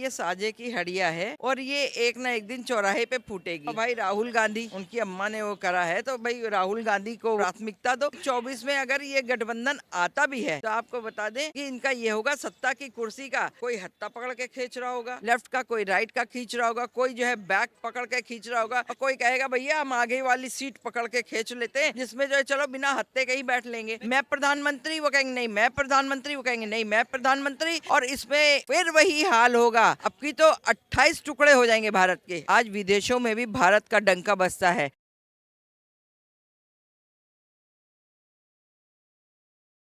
ये साजे की हड़िया है और ये एक ना एक दिन चौराहे पे फूटेगी। तो भाई राहुल गांधी, उनकी अम्मा ने वो करा है तो भाई राहुल गांधी को प्राथमिकता दो। 24 में अगर ये गठबंधन आता भी है तो आपको बता दें कि इनका ये होगा सत्ता की कुर्सी का कोई हत्ता पकड़ के खींच रहा होगा, लेफ्ट का कोई राइट का खींच रहा होगा, कोई जो है बैक पकड़ के खींच रहा होगा और कोई कहेगा भैया हम आगे वाली सीट पकड़ के खींच लेते हैं जिसमें जो है चलो बिना हत्ते के ही बैठ लेंगे। मैं प्रधानमंत्री, वो कहेंगे नहीं मैं प्रधानमंत्री, वो कहेंगे नहीं मैं प्रधानमंत्री, और इसमें फिर वही हाल होगा। अब की तो 28 टुकड़े हो जाएंगे भारत के। आज विदेशों में भी भारत का डंका बजता है।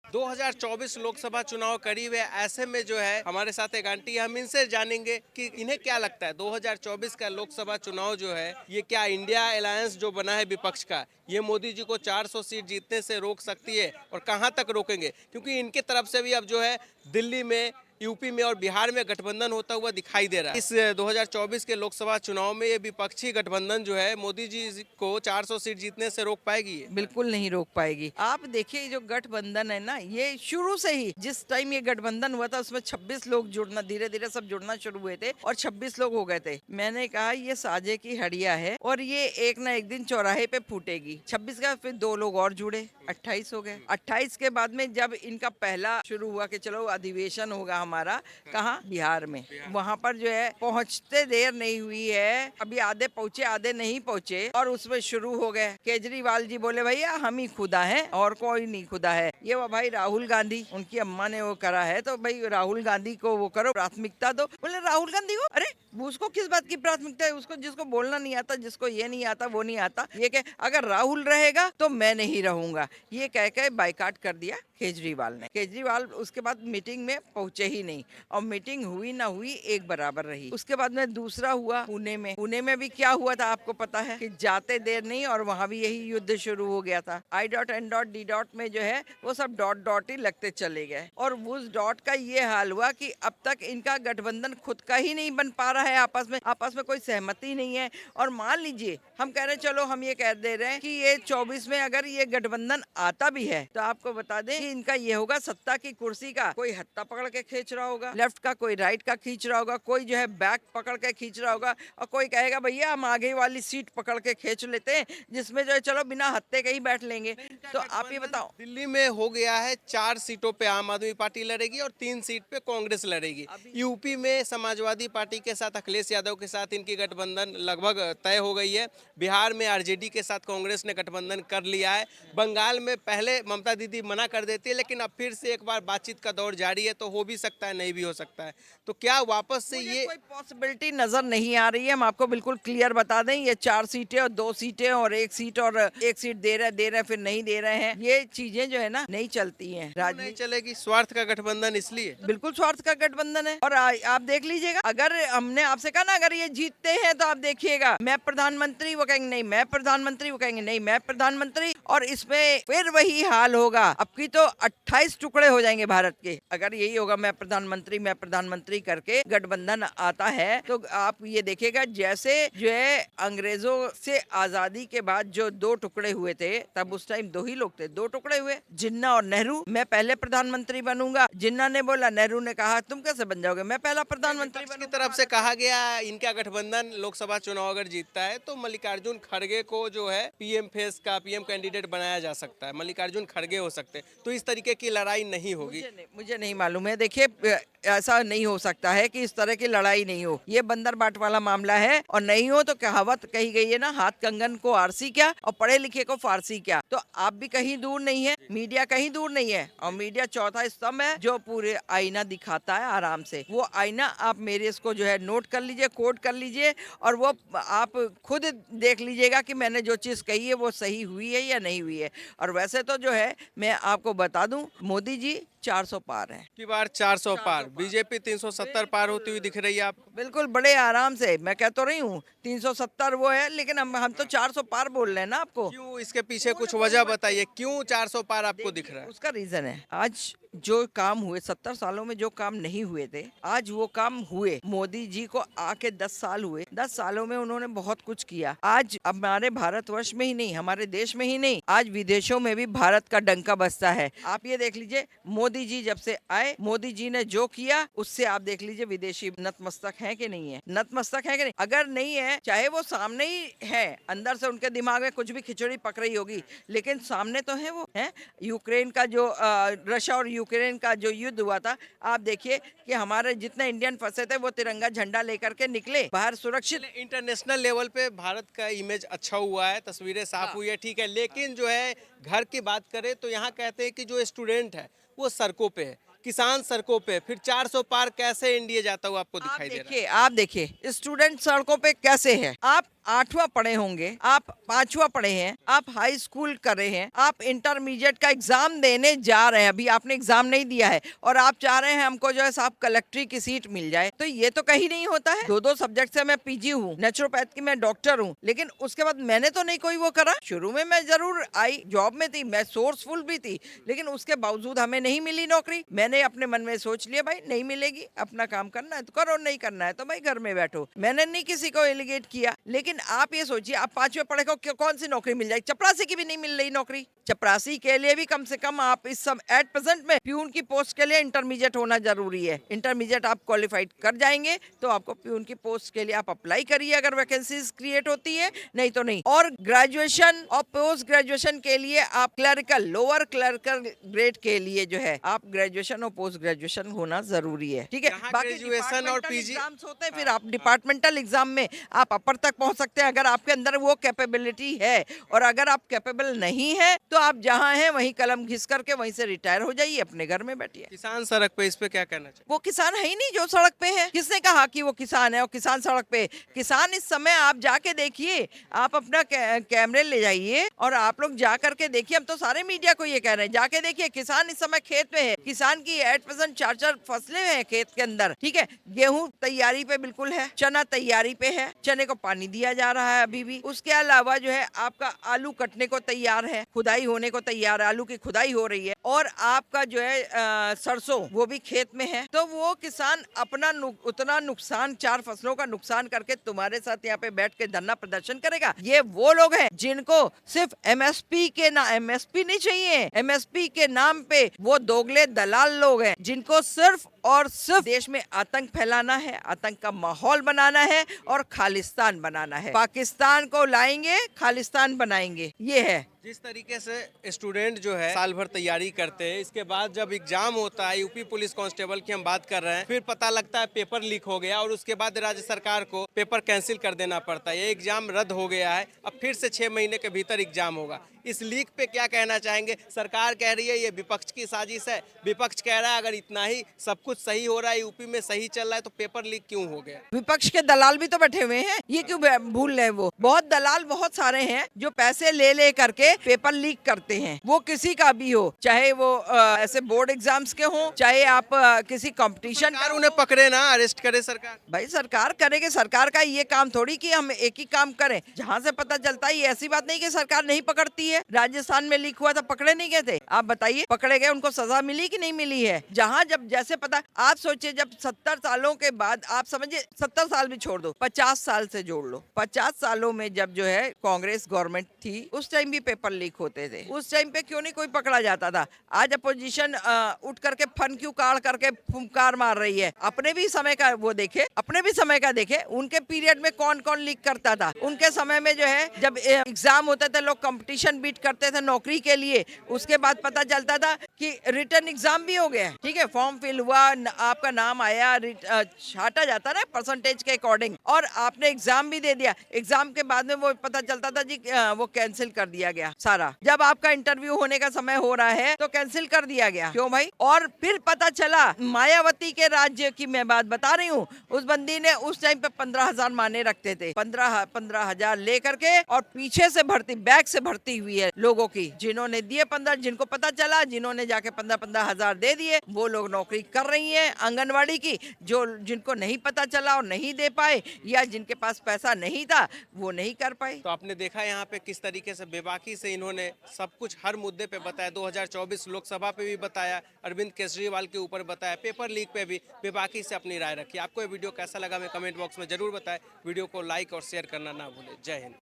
2024 लोकसभा चुनाव करीब है। ऐसे में जो है हमारे साथ एक आंटी, हम इनसे जानेंगे कि इन्हें क्या लगता है 2024 का लोकसभा चुनाव जो है ये क्या इंडिया अलायंस जो बना है विपक्ष का, ये मोदी जी को 400 सीट जीतने से रोक सकती है और कहां तक रोकेंगे? क्योंकि इनके तरफ से भी अब जो है दिल्ली में, यूपी में और बिहार में गठबंधन होता हुआ दिखाई दे रहा है। इस 2024 के लोकसभा चुनाव में ये विपक्षी गठबंधन जो है मोदी जी को 400 सीट जीतने से रोक पाएगी? बिल्कुल नहीं रोक पाएगी। आप देखिए जो गठबंधन है ना, ये शुरू से ही जिस टाइम ये गठबंधन हुआ था उसमें 26 लोग जुड़ना, धीरे धीरे सब जुड़ना शुरू हुए थे और 26 लोग हो गए थे। मैंने कहा ये साजे की हड़िया है और ये एक ना एक दिन चौराहे पे फूटेगी। 26 का फिर 2 लोग और जुड़े, 28 हो गए। 28 के बाद में जब इनका पहला शुरू हुआ कि चलो अधिवेशन होगा हमारा, कहाँ, बिहार में, वहाँ पर जो है पहुँचते देर नहीं हुई है, अभी आधे पहुँचे आधे नहीं पहुँचे और उसमें शुरू हो गए। केजरीवाल जी बोले भैया हम ही खुदा हैं और कोई नहीं खुदा है। ये वो भाई राहुल गांधी, उनकी अम्मा ने वो करा है तो भाई राहुल गांधी को वो करो, प्राथमिकता दो। बोले राहुल गांधी को, अरे उसको किस बात की प्राथमिकता है? उसको, जिसको बोलना नहीं आता, जिसको ये नहीं आता वो नहीं आता। ये कह अगर राहुल रहेगा तो मैं नहीं रहूंगा, ये कह के बाइकाट कर दिया केजरीवाल ने। केजरीवाल उसके बाद मीटिंग में पहुंचे ही नहीं और मीटिंग हुई ना हुई एक बराबर रही। उसके बाद में दूसरा हुआ पुणे में। पुणे में भी क्या हुआ था आपको पता है कि जाते देर नहीं, और वहां भी यही युद्ध शुरू हो गया था। I dot N dot D dot में जो है वो सब डॉट डॉट ही लगते चले गए और उस डॉट का ये हाल हुआ कि अब तक इनका गठबंधन खुद का ही नहीं बन पा रहा है। आपस में कोई सहमति नहीं है। और मान लीजिए हम कह रहे हैं, चलो हम ये कह दे रहे हैं कि ये 24 में अगर ये गठबंधन आता भी है तो आपको बता दें कि इनका ये होगा सत्ता की कुर्सी का कोई हत्ता पकड़ के खींच रहा होगा, लेफ्ट का कोई राइट का खींच रहा होगा, कोई जो है बैक पकड़ के खींच रहा होगा और कोई कहेगा भैया हम आगे वाली सीट पकड़ के खींच लेते हैं जिसमें जो है चलो बिना हत्ते के ही बैठ लेंगे। तो आप ये बताओ। दिल्ली में हो गया है 4 सीटों पे आम आदमी पार्टी लड़ेगी और 3 सीट पे कांग्रेस लड़ेगी। यूपी में समाजवादी पार्टी के साथ अखिलेश यादव के साथ इनकी गठबंधन लगभग तय हो गई है। बिहार में आरजेडी के साथ कांग्रेस ने गठबंधन कर लिया है। बंगाल में पहले ममता दीदी मना कर देती है लेकिन अब फिर से एक बार बातचीत का दौर जारी है, तो हो भी सकता है नहीं भी हो सकता है। तो क्या वापस से ये कोई पॉसिबिलिटी नजर नहीं आ रही है। हम आपको बिल्कुल क्लियर बता दें, ये 4 सीटें और 2 सीटें और 1 सीट दे रहे फिर नहीं दे रहे हैं, ये चीजें जो है ना नहीं चलती हैं। नहीं चलेगी, स्वार्थ का गठबंधन इसलिए। बिल्कुल स्वार्थ का गठबंधन है। और आप देख लीजिएगा, अगर हमने आपसे कहा ना अगर ये जीतते हैं तो आप देखिएगा मैं प्रधानमंत्री, वो कहेंगे नहीं मैं प्रधानमंत्री, वो कहेंगे नहीं मैं प्रधानमंत्री, और इसमें फिर वही हाल होगा। अब की तो 28 टुकड़े हो जाएंगे भारत के अगर यही होगा मैं प्रधानमंत्री करके गठबंधन आता है। तो आप ये देखिएगा जैसे जो है अंग्रेजों से आजादी के बाद जो 2 टुकड़े हुए थे, तब उस टाइम 2 ही लोग थे, 2 टुकड़े हुए, जिन्ना और नेहरू। मैं पहले प्रधानमंत्री बनूंगा, जिन्ना ने बोला, नेहरू ने कहा तुम कैसे बन जाओगे, मैं पहला प्रधानमंत्री की तरफ से कहा गया इनका गठबंधन लोकसभा चुनाव अगर जीतता है तो मल्लिकार्जुन खड़गे को जो है पीएम फेस का पीएम कैंडिडेट बनाया जा सकता है, मल्लिकार्जुन खड़गे हो सकते हैं। तो इस तरीके की लड़ाई नहीं होगी। मुझे नहीं मालूम है। देखिए ऐसा नहीं हो सकता है कि इस तरह की लड़ाई नहीं हो, ये बंदर बाट वाला मामला है। और नहीं हो तो कहावत कही गई है ना, हाथ कंगन को आरसी क्या और पढ़े लिखे को फारसी क्या। तो आप भी कहीं दूर नहीं है, मीडिया कहीं दूर नहीं है, और मीडिया चौथा स्तंभ है जो पूरे आईना दिखाता है आराम से। वो आईना आप मेरे इसको जो है नोट कर लीजिए, कोट कर लीजिए, और वो आप खुद देख लीजिएगा कि मैंने जो चीज कही है वो सही हुई है या नहीं हुई है। और वैसे तो जो है मैं आपको बता दूं, मोदी जी 400 पार है की बार 400 पार, बीजेपी 370 पार होती हुई दिख रही है। आप बिल्कुल बड़े आराम से, मैं कह तो रही हूँ 370 वो है, लेकिन हम तो 400 पार बोल रहे हैं ना आपको। क्यों, इसके पीछे कुछ वजह बताइए, क्यों 400 पार आपको दिख रहा है? उसका रीजन है, आज जो काम हुए 70 सालों में जो काम नहीं हुए थे, आज वो काम हुए। मोदी जी को आके 10 साल हुए, 10 सालों में उन्होंने बहुत कुछ किया। आज हमारे भारतवर्ष में ही नहीं, हमारे देश में ही नहीं, आज विदेशों में भी भारत का डंका बजता है। आप ये देख लीजिए, मोदी जी जब से आए, मोदी जी ने जो किया किया, उससे आप देख लीजिए विदेशी नतमस्तक है कि नहीं है, नतमस्तक है कि नहीं। अगर नहीं है, चाहे वो सामने ही है, अंदर से उनके दिमाग में कुछ भी खिचड़ी पक रही होगी, लेकिन सामने तो है वो है। यूक्रेन का जो रशिया और यूक्रेन का जो युद्ध हुआ था, आप देखिए कि हमारे जितने इंडियन फंसे थे वो तिरंगा झंडा लेकर के निकले बाहर सुरक्षित। इंटरनेशनल लेवल पे भारत का इमेज अच्छा हुआ है, तस्वीरें साफ हुई है, ठीक है, लेकिन जो है घर की बात करें तो यहाँ कहते हैं कि जो स्टूडेंट है वो सड़कों पे है, किसान सड़कों पे, फिर 400 पार कैसे इंडिया जाता हुआ आपको दिखाई दे रहा है? आप देखिए स्टूडेंट सड़कों पे कैसे है। आप 8वां पढ़े होंगे, आप 5वां पढ़े हैं, आप हाई स्कूल कर रहे हैं, आप इंटरमीडिएट का एग्जाम देने जा रहे हैं, अभी आपने एग्जाम नहीं दिया है और आप चाह रहे हैं हमको जो है साहब कलेक्ट्री की सीट मिल जाए, तो ये तो कहीं नहीं होता है। 2-2 सब्जेक्ट से मैं पीजी हूँ, नेचुरोपैथ की मैं डॉक्टर हूँ, लेकिन उसके बाद मैंने तो नहीं कोई वो करा। शुरू में मैं जरूर आई, जॉब में थी, मैं सोर्सफुल भी थी, लेकिन उसके बावजूद हमें नहीं मिली नौकरी। मैंने अपने मन में सोच लिया भाई नहीं मिलेगी, अपना काम करना है तो करो, नहीं करना है तो भाई घर में बैठो। मैंने नहीं किसी को एलिगेट किया। लेकिन आप ये सोचिए, आप 5वें पढ़े को कौन सी नौकरी मिल जाएगी? चपरासी की भी नहीं मिल रही नौकरी। चपरासी के लिए भी कम से कम आप इस सब एट प्रेजेंट में प्यून की पोस्ट के लिए इंटरमीडिएट होना जरूरी है। इंटरमीडिएट आप क्वालिफाइड कर जाएंगे तो आपको प्यून की पोस्ट के लिए आप अप्लाई करिए अगर वैकेंसीज क्रिएट होती है, नहीं तो नहीं। और ग्रेजुएशन और पोस्ट ग्रेजुएशन के लिए आप क्लरिकल, लोअर क्लरिकल ग्रेड के लिए जो है आप ग्रेजुएशन और पोस्ट ग्रेजुएशन होना जरूरी है, ठीक है। यहाँ बाकी ग्रेजुएशन और डिपार्टमेंटल पीजी एग्जाम्स होते हैं, फिर आप डिपार्टमेंटल एग्जाम में आप अपर तक पहुंच सकते हैं अगर आपके अंदर वो कैपेबिलिटी है। और अगर आप कैपेबल नहीं है तो आप जहां हैं वहीं कलम घिस करके वहीं से रिटायर हो जाइए, अपने घर में बैठिए। किसान सड़क पे, इस पे क्या कहना चाहिए? वो किसान है ही नहीं जो सड़क पे है। किसने कहा कि वो किसान है और किसान सड़क पे? किसान इस समय आप जाके देखिए, आप अपना कैमरे ले जाइए और आप लोग जा करके देखिए। हम तो सारे मीडिया को ये कह रहे हैं, जाके देखिए किसान इस समय खेत में है। किसान की एट प्रेजेंट 4-4 फसलें हैं खेत के अंदर, ठीक है। गेहूं तैयारी पे बिल्कुल है, चना तैयारी पे है, चने को पानी दिया जा रहा है अभी भी। उसके अलावा जो है आपका आलू कटने को तैयार है, खुदाई होने को तैयार है, आलू की खुदाई हो रही है। और आपका जो है सरसों वो भी खेत में है। तो वो किसान अपना उतना नुकसान, 4 फसलों का नुकसान करके तुम्हारे साथ यहाँ पे बैठ के धरना प्रदर्शन करेगा? ये वो लोग हैं जिनको सिर्फ एमएसपी के ना, एमएसपी नहीं चाहिए, एमएसपी के नाम पे वो दोगले दलाल लोग हैं जिनको सिर्फ और सिर्फ देश में आतंक फैलाना है, आतंक का माहौल बनाना है और खालिस्तान बनाना है। पाकिस्तान को लाएंगे, खालिस्तान बनाएंगे, ये है। जिस तरीके से स्टूडेंट जो है साल भर तैयारी करते हैं, इसके बाद जब एग्जाम होता है, यूपी पुलिस कांस्टेबल की हम बात कर रहे हैं, फिर पता लगता है पेपर लीक हो गया और उसके बाद राज्य सरकार को पेपर कैंसिल कर देना पड़ता है। ये एग्जाम रद्द हो गया है, अब फिर से 6 महीने के भीतर एग्जाम होगा। इस लीक पे क्या कहना चाहेंगे? सरकार कह रही है ये विपक्ष की साजिश है, विपक्ष कह रहा है अगर इतना ही सब कुछ सही हो रहा है, यूपी में सही चल रहा है, तो पेपर लीक क्यों हो गया? विपक्ष के दलाल भी तो बैठे हुए हैं, ये क्यों भूल रहे? वो बहुत दलाल बहुत सारे हैं जो पैसे ले करके पेपर लीक करते हैं। वो किसी का भी हो, चाहे वो ऐसे बोर्ड एग्जाम्स के हो, चाहे आप किसी कंपटीशन सरकार उन्हें पकड़े ना, अरेस्ट करे सरकार। भाई सरकार करेगी, सरकार का ये काम थोड़ी कि हम एक ही काम करें। जहाँ से पता चलता है, ये ऐसी बात नहीं कि सरकार नहीं पकड़ती है। राजस्थान में लीक हुआ था, पकड़े नहीं गए थे? आप बताइए, पकड़े गए, उनको सजा मिली कि नहीं मिली है? जहाँ जब जैसे पता, आप सोचिए जब 70 सालों के बाद, आप समझिए 70 साल भी छोड़ दो, 50 साल से जोड़ लो, 50 सालों में जब जो है कांग्रेस गवर्नमेंट थी, उस टाइम भी पेपर लीक होते थे। उस टाइम पे क्यों नहीं कोई पकड़ा जाता था? आज अपोजिशन उठ करके फन क्यों काढ़ करके फुंकार मार रही है? अपने भी समय का वो देखे, अपने भी समय का देखे, उनके पीरियड में कौन कौन लीक करता था। उनके समय में जो है जब एग्जाम होते थे, लोग कंपटीशन बीट करते थे नौकरी के लिए, उसके बाद पता चलता था कि रिटर्न एग्जाम भी हो गया, ठीक है, फॉर्म फिल हुआ, आपका नाम आया, छाटा जाता ना परसेंटेज के अकॉर्डिंग, और आपने एग्जाम भी दे दिया। एग्जाम के बाद में वो पता चलता था जी वो कैंसिल कर दिया गया सारा। जब आपका इंटरव्यू होने का समय हो रहा है तो कैंसिल कर दिया गया, क्यों भाई? और फिर पता चला, मायावती के राज्य की मैं बात बता रही हूँ, उस बंदी ने उस टाइम पे 15,000 माने रखते थे, 15,000 लेकर के और पीछे से भर्ती, बैग से भर्ती हुई है लोगों की, जिन्होंने दिए 15, जिनको पता चला, जिन्होंने जाके 15,000 दे दिए, वो लोग नौकरी कर रही है आंगनवाड़ी की। जो जिनको नहीं पता चला और नहीं दे पाए, या जिनके पास पैसा नहीं था, वो नहीं कर पाए। तो आपने देखा यहाँ पे किस तरीके से बेबाकी से इन्होंने सब कुछ हर मुद्दे पे बताया। 2024 लोकसभा पे भी बताया, अरविंद केजरीवाल के ऊपर बताया, पेपर लीक पे भी बेबाकी से अपनी राय रखी। आपको ये वीडियो कैसा लगा हमें कमेंट बॉक्स में जरूर बताएं। वीडियो को लाइक और शेयर करना ना भूलें। जय हिंद।